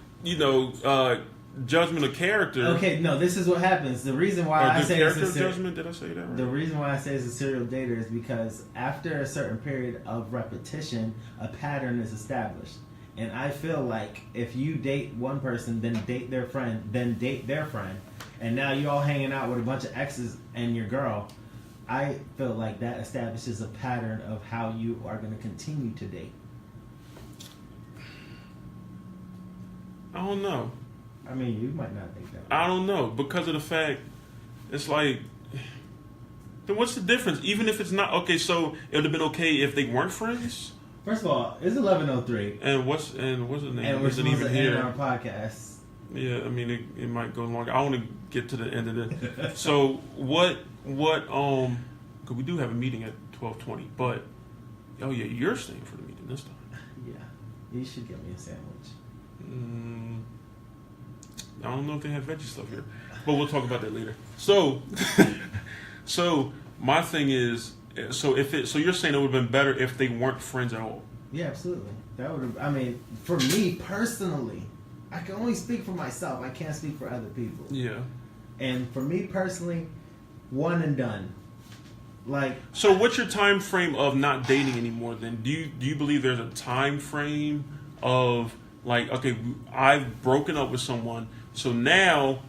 A: Judgment of character.
B: Okay, no, this is what happens. The reason why
A: Or
B: I
A: good
B: say it's
A: character
B: a
A: judgment. Did I say that right?
B: The reason why I say it's a serial dater is because after a certain period of repetition, a pattern is established. And I feel like if you date one person, then date their friend, then date their friend, and now you're all hanging out with a bunch of exes and your girl, I feel like that establishes a pattern of how you are going to continue to date.
A: I don't know.
B: I mean, you might not think that.
A: I don't know because of the fact it's like. Then what's the difference? Even if it's not okay, so it would have been okay if they weren't friends.
B: First of all, it's 11:03,
A: And what's the name?
B: and we're
A: Is it
B: supposed
A: even
B: to end
A: here?
B: our podcast.
A: Yeah, I mean it might go longer. I want to get to the end of it. So what because we do have a meeting at 12:20, but oh yeah, you're staying for the meeting this time.
B: Yeah, you should get me a sandwich.
A: I don't know if they have veggie stuff here, but we'll talk about that later. So, so my thing is, so you're saying it would have been better if they weren't friends at all?
B: Yeah, absolutely. That would have. I mean, for me personally, I can only speak for myself. I can't speak for other people.
A: Yeah.
B: And for me personally, one and done. Like,
A: So what's your time frame of not dating anymore? Then do you believe there's a time frame of like, okay, I've broken up with someone, so now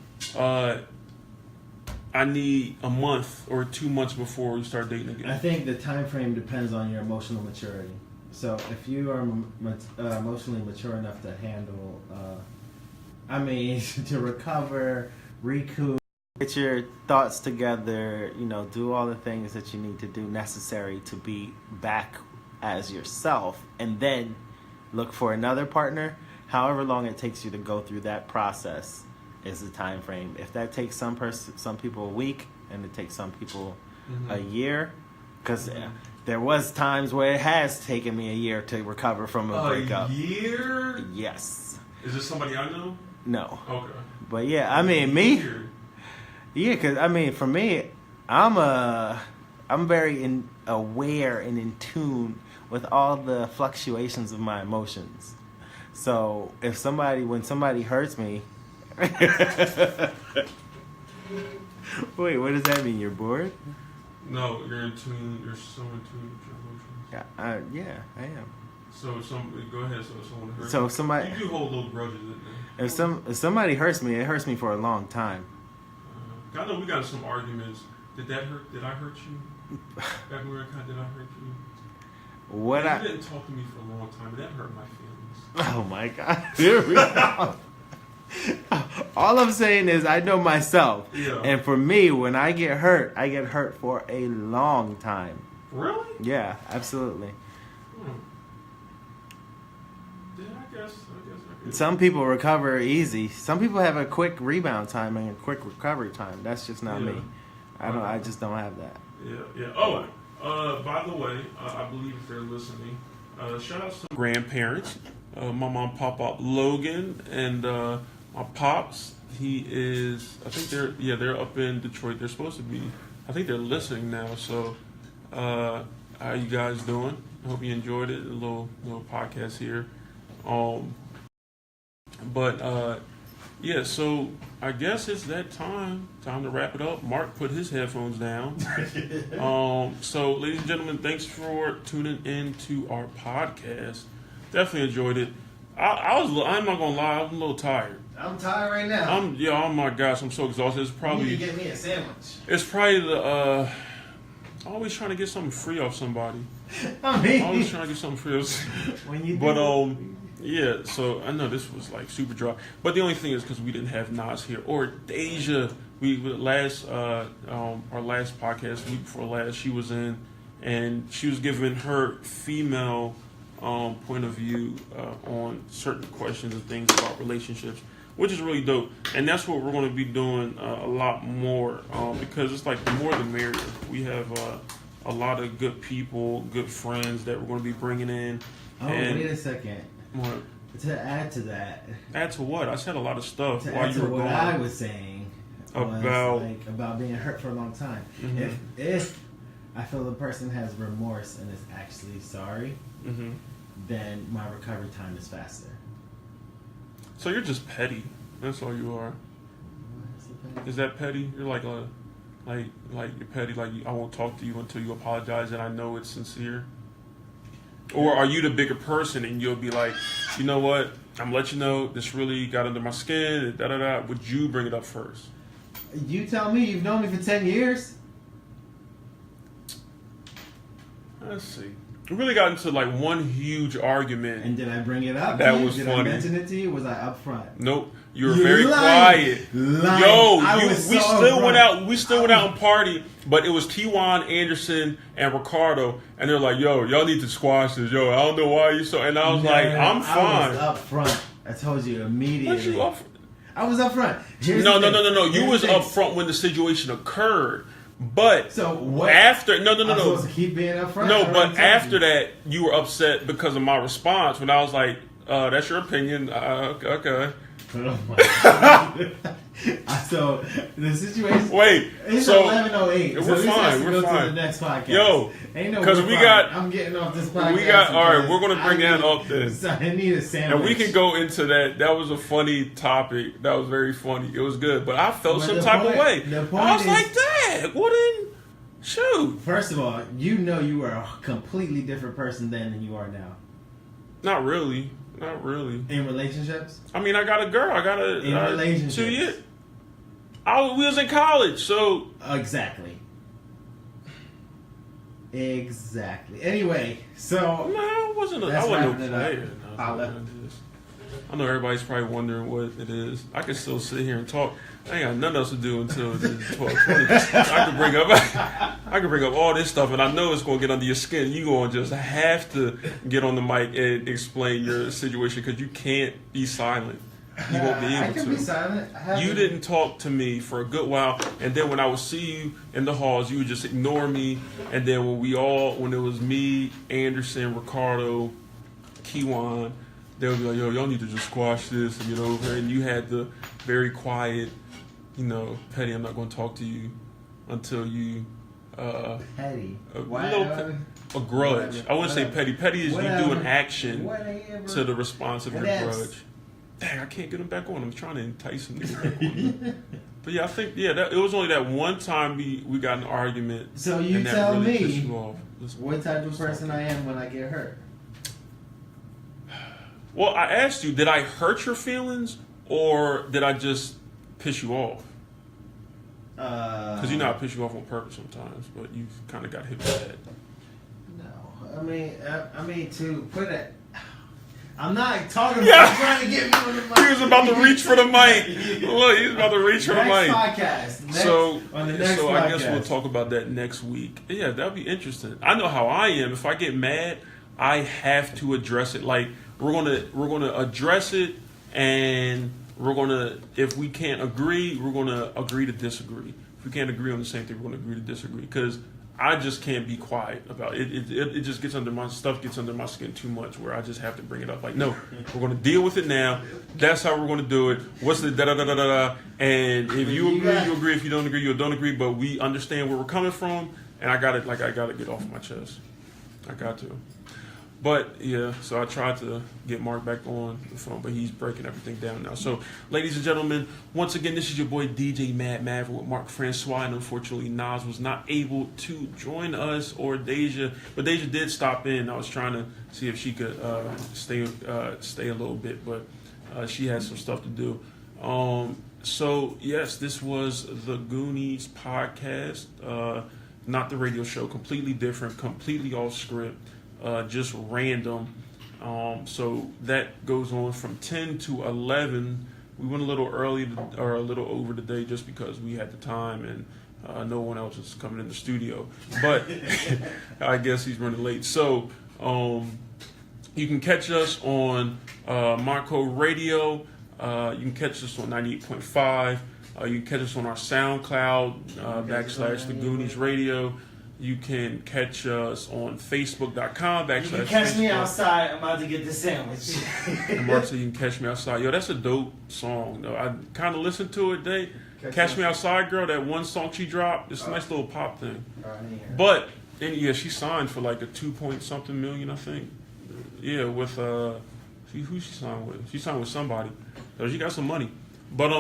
A: I need a month or 2 months before we start dating again?
B: I think the time frame depends on your emotional maturity. So if you are emotionally mature enough to handle, to recover, recoup, get your thoughts together, do all the things that you need to do necessary to be back as yourself, and then look for another partner. However long it takes you to go through that process is the time frame. If that takes some people a week, and it takes some people a year, because there was times where it has taken me a year to recover from a breakup.
A: Year?
B: Yes.
A: Is this somebody I know?
B: No.
A: Okay.
B: But yeah, I mean, me.
A: Year.
B: Yeah, because for me, I'm very aware and in tune with all the fluctuations of my emotions. So when somebody hurts me, wait, what does that mean? You're bored?
A: No, you're in tune. You're so in tune with your emotions.
B: Yeah, I am.
A: So go ahead. So someone hurt.
B: So if somebody,
A: You do hold little grudges, didn't you?
B: if somebody hurts me, it hurts me for a long time.
A: I know we got some arguments. Did that hurt? Did I hurt you? Back when we were in college, did I hurt you?
B: What
A: You didn't talk to me for a long time, and that hurt my feelings.
B: Oh my God! Here we go. All I'm saying is I know myself,
A: Yeah.
B: and for me, when I get hurt for a long time.
A: Really?
B: Yeah, absolutely.
A: Yeah, I guess.
B: Some people recover easy. Some people have a quick rebound time and a quick recovery time. That's just not me. I just don't have that.
A: Yeah. Oh, by the way, I believe if they're listening, shout out to grandparents. My mom, Pop Logan, and my pops. He is. I think they're up in Detroit. They're supposed to be. I think they're listening now. So, how you guys doing? I hope you enjoyed it. A little podcast here. But yeah, so I guess it's that time to wrap it up. Mark put his headphones down. So ladies and gentlemen, thanks for tuning in to our podcast. Definitely enjoyed it. I'm not gonna lie, I'm a little tired.
B: I'm tired right now.
A: Oh my gosh, I'm so exhausted. It's probably
B: You need to get me a sandwich.
A: it's probably the always trying to get something free off somebody.
B: I mean,
A: Always trying to get something free off
B: when you
A: But yeah, so I know this was like super dry, but the only thing is because we didn't have Nas here or Deja. Our last podcast, week before last, she was in, and she was giving her female point of view on certain questions and things about relationships, which is really dope. And that's what we're going to be doing a lot more because it's like the more the merrier. We have a lot of good people, good friends that we're going to be bringing in.
B: Oh, wait a second.
A: What?
B: To add to that.
A: Add to what? I said a lot of stuff
B: To
A: while
B: add
A: you
B: to
A: were
B: what
A: going.
B: I was saying about being hurt for a long time.
A: Mm-hmm.
B: If I feel the person has remorse and is actually sorry,
A: Mm-hmm.
B: then my recovery time is faster.
A: So you're just petty. That's all you are. Is that petty? You're like you're petty. Like I won't talk to you until you apologize, and I know it's sincere. Or are you the bigger person and you'll be like, you know what? I'm gonna let you know this really got under my skin. Da da da. Would you bring it up first?
B: You tell me. You've known me for 10 years.
A: Let's see. We really got into like one huge argument.
B: And did I bring it up?
A: That was
B: did
A: funny.
B: I mention it to you? Was I upfront?
A: Nope. You were very quiet. We still went out and party, but it was T1, Anderson, and Ricardo, and they're like, "Yo, y'all need to squash this. Yo, I don't know why you so." And I was like, "I'm fine."
B: I was up front. I told you immediately.
A: You up?
B: I was up front.
A: No. You was up front when the situation occurred. But
B: so what?
A: After
B: I'm supposed to keep being up front.
A: No, but after that, you were upset because of my response when I was like, "That's your opinion." Okay.
B: Oh my God. So the situation.
A: Wait.
B: It's
A: so
B: 11:08.
A: We're fine. We're fine.
B: To the next podcast.
A: Yo,
B: ain't no.
A: Because
B: I'm getting off this podcast.
A: All right. We're gonna bring that up then.
B: So I need a sandwich.
A: And we can go into that. That was a funny topic. That was very funny. It was good, but I felt some type of way. I was like, "Dad, what in? Shoot."
B: First of all, you know you are a completely different person then than you are now.
A: Not really.
B: In relationships?
A: I mean, I got a girl.
B: In relationships.
A: 2 years. We was in college, so
B: exactly. Anyway, so
A: no, I wasn't a player. I know everybody's probably wondering what it is. I can still sit here and talk. I ain't got nothing else to do until 12:20. I can bring up all this stuff, and I know it's going to get under your skin. You going to just have to get on the mic and explain your situation because you can't be silent. You won't be able to.
B: I can be silent.
A: You didn't talk to me for a good while, and then when I would see you in the halls, you would just ignore me. And then when it was me, Anderson, Ricardo, Kiwan, they would be like, "Yo, y'all need to just squash this and get over it." And you had the very quiet, Petty, I'm not going to talk to you until you.
B: Petty.
A: A grudge. I wouldn't say petty. Petty is you do an action to the response of your grudge. Dang, I can't get him back on. I'm trying to entice him to get back on. But yeah, I think it was only that one time we got in an argument.
B: So you
A: and that
B: tell
A: really
B: me
A: pissed you off.
B: what type of person I am when I get hurt.
A: Well, I asked you, did I hurt your feelings or did I just piss you off? Because I piss you off on purpose sometimes, but you kind of got hit bad.
B: No, I mean to put it. I'm not talking about trying to get me on the mic.
A: He was about to reach for the mic. Look, he's about to reach for the mic.
B: Podcast.
A: So
B: podcast.
A: I guess we'll talk about that next week. Yeah, that'll be interesting. I know how I am. If I get mad, I have to address it. Like we're gonna address it, and we're gonna, if we can't agree, we're gonna agree to disagree. If we can't agree on the same thing, we're gonna agree to disagree. Because I just can't be quiet about it. It just gets under my skin too much where I just have to bring it up. Like, no, we're going to deal with it now. That's how we're going to do it. What's the da da da da da da? And if you agree, you agree. If you don't agree, you don't agree. But we understand where we're coming from, and I got to get off my chest. I got to. But yeah, so I tried to get Mark back on the phone, but he's breaking everything down now. So, ladies and gentlemen, once again, this is your boy DJ Mad Maverick with Mark Francois, and unfortunately, Nas was not able to join us, or Deja, but Deja did stop in. I was trying to see if she could stay a little bit, but she had some stuff to do. So yes, this was the Goonies podcast, not the radio show, completely different, completely off script. Just random. So that goes on from 10 to 11. We went a little early or a little over today just because we had the time and no one else is coming in the studio. But I guess he's running late. So you can catch us on Marco Radio. You can catch us on 98.5. You can catch us on our SoundCloud / The Goonies Radio. You can catch us on Facebook.com /
B: You can catch me outside. I'm about to get the sandwich.
A: And Mark said you can catch me outside. Yo, that's a dope song, though. I kind of listened to it today. Catch Me Outside, girl. That one song she dropped. It's a nice little pop thing. But, and yeah, she signed for like a 2-point-something million, I think. Yeah, with, who she signed with? She signed with somebody. So she got some money. But,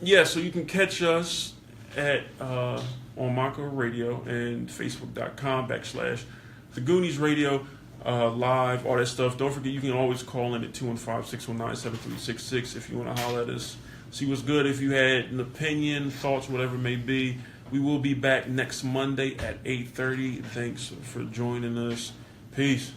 A: yeah, so you can catch us at, on Marco Radio and Facebook.com / The Goonies Radio, live, all that stuff. Don't forget, you can always call in at 215-619-7366 if you want to holler at us. See what's good. If you had an opinion, thoughts, whatever it may be. We will be back next Monday at 8:30. Thanks for joining us. Peace.